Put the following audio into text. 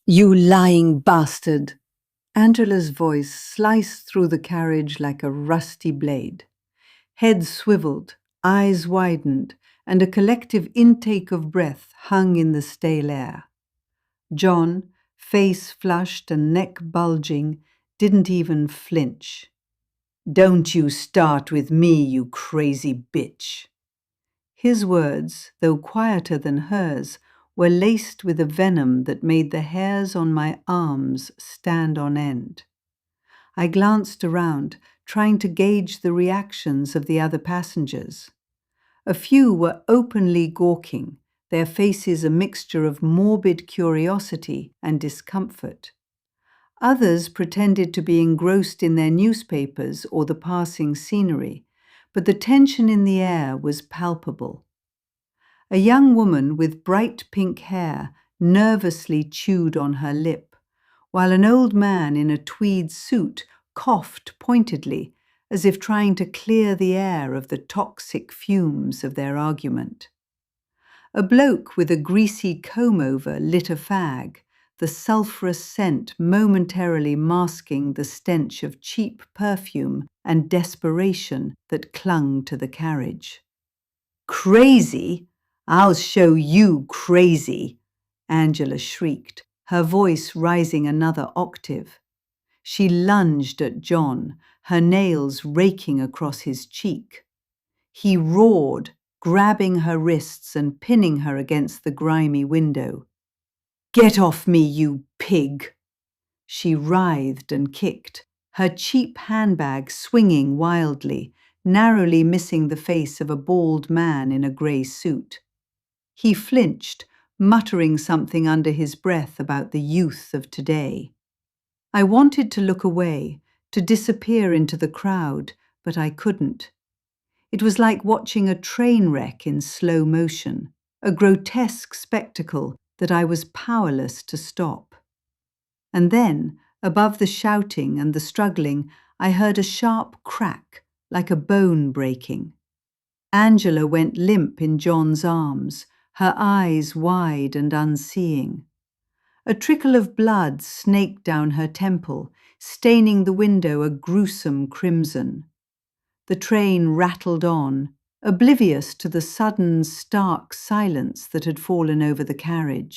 You lying bastard! Angela's voice sliced through the carriage like a rusty blade. Head swiveled, eyes widened, and a collective intake of breath hung in the stale air. John, face flushed and neck bulging, didn't even flinch. "Don't you start with me, you crazy bitch." His words, though quieter than hers, were laced with a venom that made the hairs on my arms stand on end. I glanced around, trying to gauge the reactions of the other passengers. A few were openly gawking, their faces a mixture of morbid curiosity and discomfort. Others pretended to be engrossed in their newspapers or the passing scenery, but the tension in the air was palpable. A young woman with bright pink hair nervously chewed on her lip, while an old man in a tweed suit coughed pointedly, as if trying to clear the air of the toxic fumes of their argument. A bloke with a greasy comb-over lit a fag, the sulphurous scent momentarily masking the stench of cheap perfume and desperation that clung to the carriage. "Crazy? I'll show you crazy!" Angela shrieked, her voice rising another octave. She lunged at John, her nails raking across his cheek. He roared, grabbing her wrists and pinning her against the grimy window. "Get off me, you pig!" She writhed and kicked, her cheap handbag swinging wildly, narrowly missing the face of a bald man in a grey suit. He flinched, muttering something under his breath about the youth of today. I wanted to look away, to disappear into the crowd, but I couldn't. It was like watching a train wreck in slow motion, a grotesque spectacle that I was powerless to stop. And then, above the shouting and the struggling, I heard a sharp crack, like a bone breaking. Angela went limp in John's arms, her eyes wide and unseeing. A trickle of blood snaked down her temple, staining the window a gruesome crimson. The train rattled on, oblivious to the sudden, stark silence that had fallen over the carriage.